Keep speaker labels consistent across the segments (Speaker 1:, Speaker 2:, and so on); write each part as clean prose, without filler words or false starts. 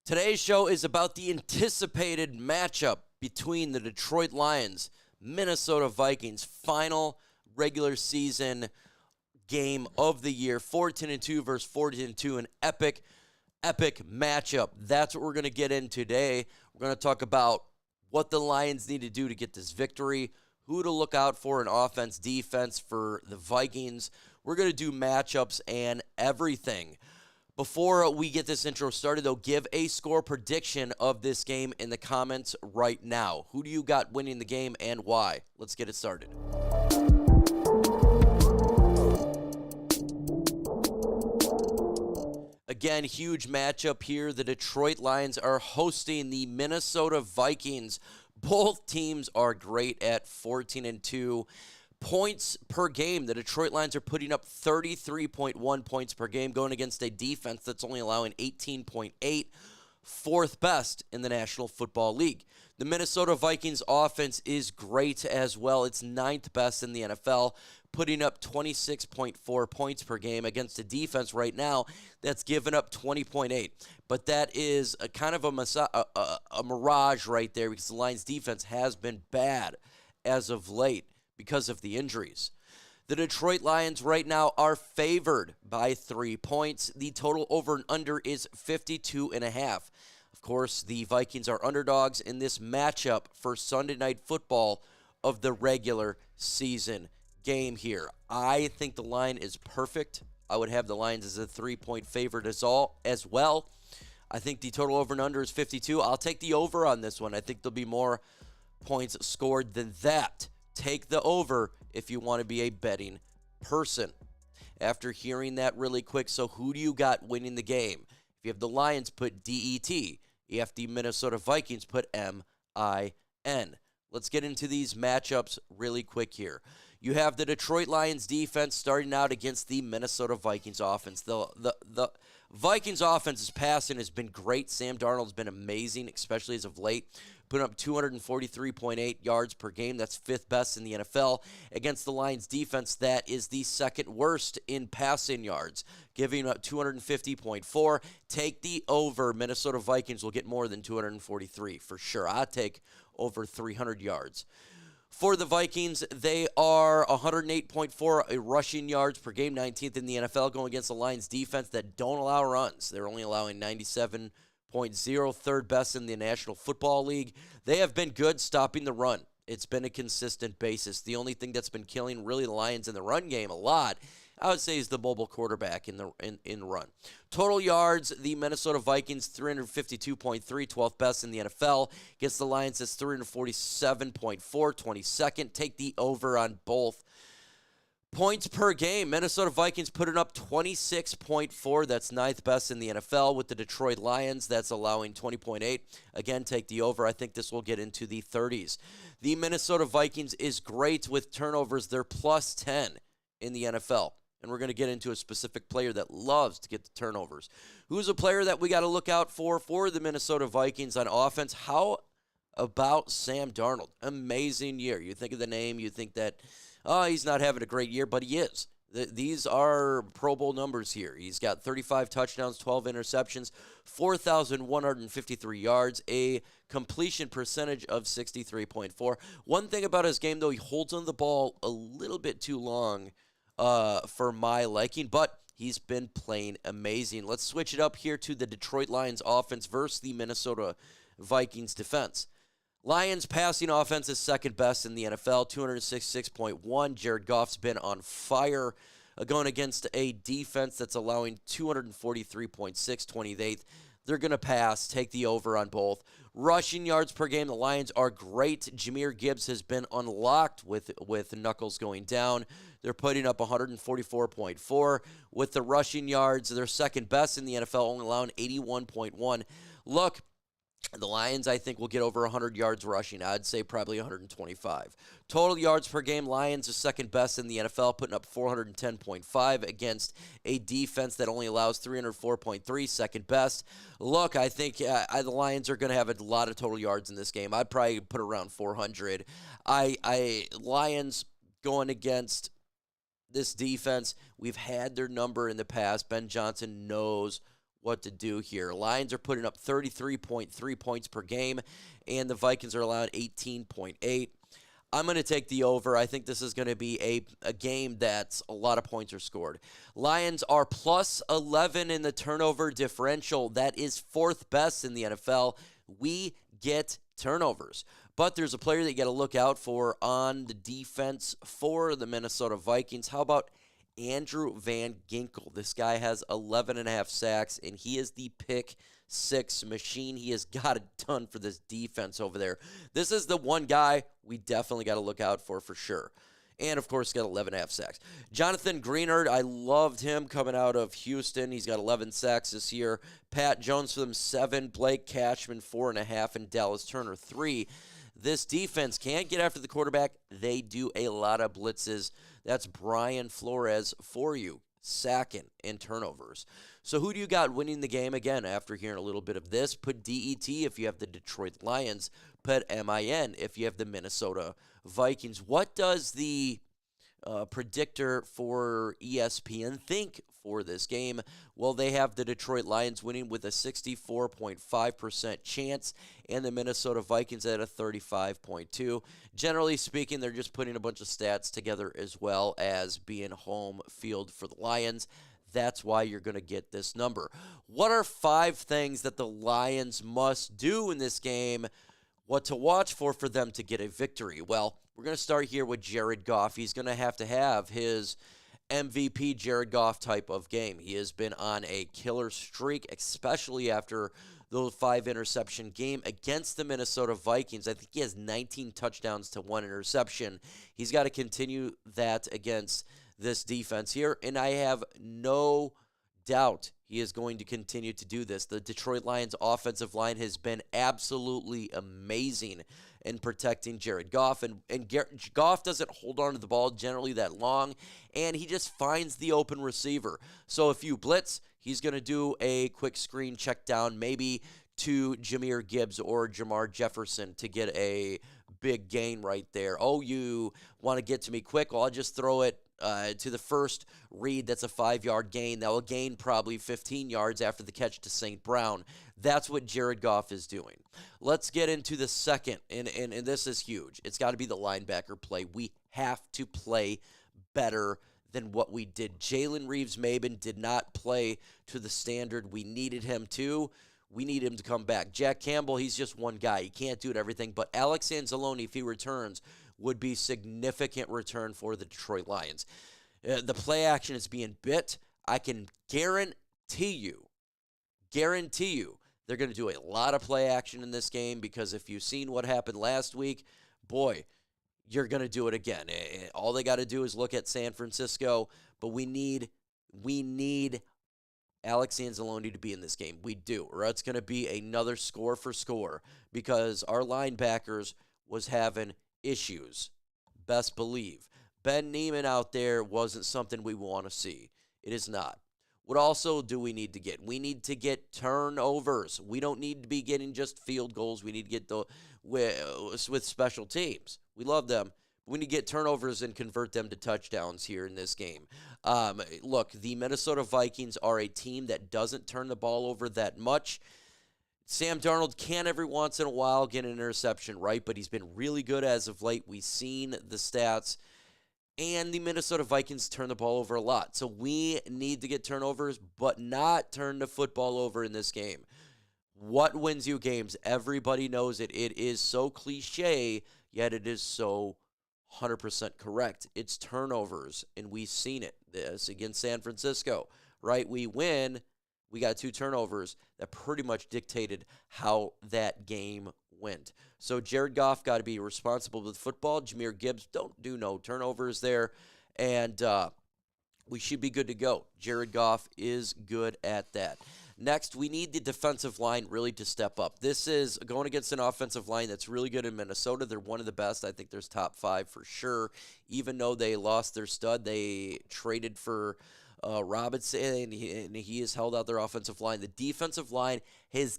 Speaker 1: Today's show is about the anticipated matchup between the Detroit Lions, Minnesota Vikings, final regular season game of the year, 14-2 versus 14-2, an epic matchup. That's what we're going to get in today. We're going to talk about what the Lions need to do to get this victory, who to look out for in offense, defense for the Vikings. We're going to do matchups and everything. Before we get this intro started, though, give a score prediction of this game in the comments right now. Who do you got winning the game and why? Let's get it started. Again, huge matchup here. The Detroit Lions are hosting the Minnesota Vikings. Both teams are great at 14-2. Points per game, the Detroit Lions are putting up 33.1 points per game, going against a defense that's only allowing 18.8, fourth best in the National Football League. The Minnesota Vikings offense is great as well. It's ninth best in the NFL, putting up 26.4 points per game against a defense right now that's given up 20.8. But that is a kind of a mirage right there, because the Lions defense has been bad as of late because of the injuries. The Detroit Lions right now are favored by 3 points. The total over and under is 52.5. Of course, the Vikings are underdogs in this matchup for Sunday Night Football of the regular season game here. I think the line is perfect. I would have the Lions as a 3-point favorite as well. I think the total over and under is 52. I'll take the over on this one. I think there'll be more points scored than that. Take the over if you want to be a betting person. After hearing that really quick, so who do you got winning the game? If you have the Lions, put D-E-T. You have the Minnesota Vikings, put M-I-N. Let's get into these matchups really quick here. You have the Detroit Lions defense starting out against the Minnesota Vikings offense. The Vikings offense's passing has been great. Sam Darnold's been amazing, especially as of late. Putting up 243.8 yards per game. That's fifth best in the NFL. Against the Lions defense, that is the second worst in passing yards, giving up 250.4. Take the over. Minnesota Vikings will get more than 243 for sure. I'd take over 300 yards. For the Vikings, they are 108.4 rushing yards per game, 19th in the NFL, going against the Lions defense that don't allow runs. They're only allowing 97.0, third best in the National Football League. They have been good stopping the run. It's been a consistent basis. The only thing that's been killing really the Lions in the run game a lot, I would say, is the mobile quarterback in run. Total yards, the Minnesota Vikings, 352.3, 12th best in the NFL. Against the Lions, it's 347.4, 22nd. Take the over on both. Points per game, Minnesota Vikings putting up 26.4. That's ninth best in the NFL. With the Detroit Lions, that's allowing 20.8. Again, take the over. I think this will get into the 30s. The Minnesota Vikings is great with turnovers. They're plus 10 in the NFL. And we're going to get into a specific player that loves to get the turnovers. Who's a player that we got to look out for the Minnesota Vikings on offense? How about Sam Darnold? Amazing year. You think of the name, you think that, he's not having a great year, but he is. These are Pro Bowl numbers here. He's got 35 touchdowns, 12 interceptions, 4,153 yards, a completion percentage of 63.4. One thing about his game, though, he holds on the ball a little bit too long for my liking, but he's been playing amazing. Let's switch it up here to the Detroit Lions offense versus the Minnesota Vikings defense. Lions passing offense is second best in the NFL, 266.1. Jared Goff's been on fire, going against a defense that's allowing 243.6, 28th. They're going to pass, take the over on both. Rushing yards per game, the Lions are great. Jahmyr Gibbs has been unlocked with knuckles going down. They're putting up 144.4. With the rushing yards, they're second best in the NFL, only allowing 81.1. Look, the Lions, I think, will get over 100 yards rushing. I'd say probably 125. Total yards per game, Lions are second best in the NFL, putting up 410.5 against a defense that only allows 304.3, second best. Look, I think the Lions are going to have a lot of total yards in this game. I'd probably put around 400. Lions going against this defense, we've had their number in the past. Ben Johnson knows what to do here. Lions are putting up 33.3 points per game, and the Vikings are allowed 18.8. I'm going to take the over. I think this is going to be a game that's a lot of points are scored. Lions are plus 11 in the turnover differential. That is fourth best in the NFL. We get turnovers. But there's a player that you got to look out for on the defense for the Minnesota Vikings. How about Andrew Van Ginkel? This guy has 11.5 sacks, and he is the pick six machine. He has got it done for this defense over there. This is the one guy we definitely got to look out for sure. And, of course, got 11.5 sacks. Jonathan Greenard, I loved him coming out of Houston. He's got 11 sacks this year. Pat Jones for them, 7. Blake Cashman, 4.5. And Dallas Turner, 3. This defense can't get after the quarterback. They do a lot of blitzes. That's Brian Flores for you, sacking and turnovers. So who do you got winning the game? Again, after hearing a little bit of this, put DET if you have the Detroit Lions. Put MIN if you have the Minnesota Vikings. What does the predictor for ESPN think for this game? Well, they have the Detroit Lions winning with a 64.5% chance and the Minnesota Vikings at a 35.2%. Generally speaking, they're just putting a bunch of stats together as well as being home field for the Lions. That's why you're going to get this number. What are 5 things that the Lions must do in this game? What to watch for them to get a victory? Well, we're going to start here with Jared Goff. He's going to have his MVP Jared Goff type of game. He has been on a killer streak, especially after the 5-interception game against the Minnesota Vikings. I think he has 19 touchdowns to 1 interception. He's got to continue that against this defense here, and I have no doubt he is going to continue to do this. The Detroit Lions offensive line has been absolutely amazing in protecting Jared Goff, and Goff doesn't hold on to the ball generally that long, and he just finds the open receiver. So if you blitz, he's going to do a quick screen check down, maybe to Jahmyr Gibbs or Jamar Jefferson to get a big gain right there. Oh, you want to get to me quick? Well, I'll just throw it to the first read. That's a 5-yard gain. That will gain probably 15 yards after the catch to St. Brown. That's what Jared Goff is doing. Let's get into the second, and this is huge. It's got to be the linebacker play. We have to play better than what we did. Jalen Reeves-Maybin did not play to the standard we needed him to. We need him to come back. Jack Campbell, he's just one guy. He can't do everything. But Alex Anzalone, if he returns, would be significant return for the Detroit Lions. The play action is being bit. I can guarantee you, they're going to do a lot of play action in this game because if you've seen what happened last week, boy, you're going to do it again. All they got to do is look at San Francisco, but we need Alex Anzalone to be in this game. We do, or it's going to be another score for score because our linebackers was having issues. Best believe. Ben Neiman out there wasn't something we want to see. It is not. What also do we need to get? We need to get turnovers. We don't need to be getting just field goals. We need to get with special teams. We love them. We need to get turnovers and convert them to touchdowns here in this game. Look, the Minnesota Vikings are a team that doesn't turn the ball over that much. Sam Darnold can every once in a while get an interception, right? But he's been really good as of late. We've seen the stats. And the Minnesota Vikings turn the ball over a lot. So we need to get turnovers, but not turn the football over in this game. What wins you games? Everybody knows it. It is so cliche, yet it is so 100% correct. It's turnovers, and we've seen it. This against San Francisco, right? We win. We got 2 turnovers that pretty much dictated how that game went. So Jared Goff got to be responsible with football. Jahmyr Gibbs, don't do no turnovers there. And we should be good to go. Jared Goff is good at that. Next, we need the defensive line really to step up. This is going against an offensive line that's really good in Minnesota. They're one of the best. I think there's top 5 for sure. Even though they lost their stud, they traded for Robinson, and he has held out their offensive line. The defensive line has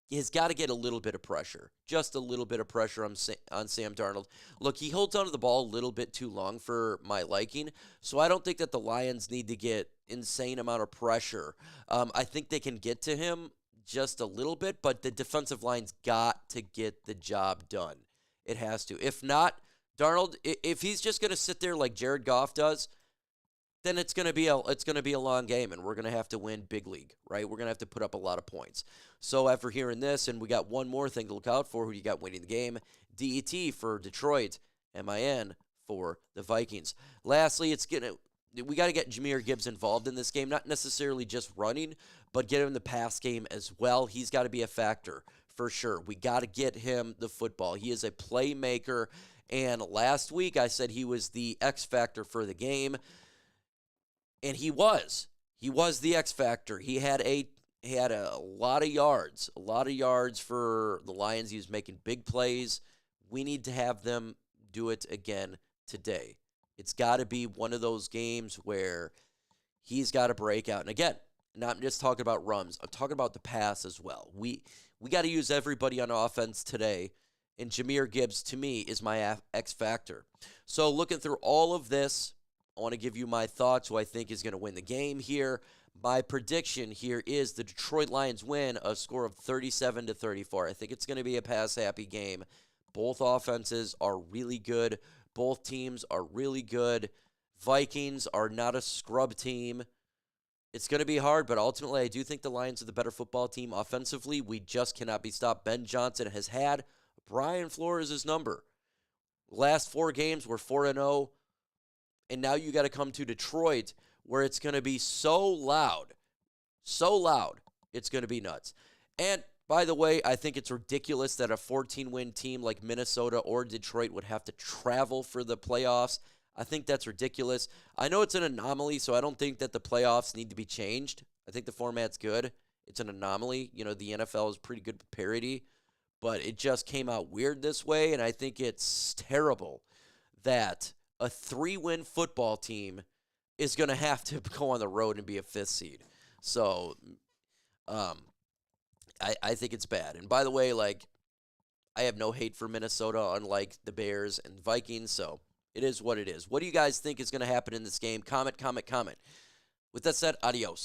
Speaker 1: He's got to get a little bit of pressure, just a little bit of pressure on Sam Darnold. Look, he holds onto the ball a little bit too long for my liking, so I don't think that the Lions need to get insane amount of pressure. I think they can get to him just a little bit, but the defensive line's got to get the job done. It has to. If not, Darnold, if he's just going to sit there like Jared Goff does, then it's going to be a long game, and we're going to have to win big league, right? We're going to have to put up a lot of points. So after hearing this, and we got one more thing to look out for, who you got winning the game? DET for Detroit, MIN for the Vikings. Lastly, we got to get Jahmyr Gibbs involved in this game, not necessarily just running, but get him in the pass game as well. He's got to be a factor for sure. We got to get him the football. He is a playmaker, and last week I said he was the X factor for the game. And he was the X factor. He had a lot of yards, for the Lions. He was making big plays. We need to have them do it again today. It's got to be one of those games where he's got to break out. And again, not just talking about runs. I'm talking about the pass as well. We got to use everybody on offense today. And Jahmyr Gibbs, to me, is my X factor. So looking through all of this, I want to give you my thoughts, who I think is going to win the game here. My prediction here is the Detroit Lions win a score of 37-34. I think it's going to be a pass-happy game. Both offenses are really good. Both teams are really good. Vikings are not a scrub team. It's going to be hard, but ultimately I do think the Lions are the better football team offensively. We just cannot be stopped. Ben Johnson has had Brian Flores' number. Last 4 games were 4-0. And now you got to come to Detroit, where it's going to be so loud, it's going to be nuts. And by the way, I think it's ridiculous that a 14-win team like Minnesota or Detroit would have to travel for the playoffs. I think that's ridiculous. I know it's an anomaly, so I don't think that the playoffs need to be changed. I think the format's good. It's an anomaly. You know, the NFL is pretty good with parity, but it just came out weird this way, and I think it's terrible that a 3-win football team is going to have to go on the road and be a 5th seed. So I think it's bad. And by the way, like, I have no hate for Minnesota, unlike the Bears and Vikings, so it is what it is. What do you guys think is going to happen in this game? Comment. With that said, adios.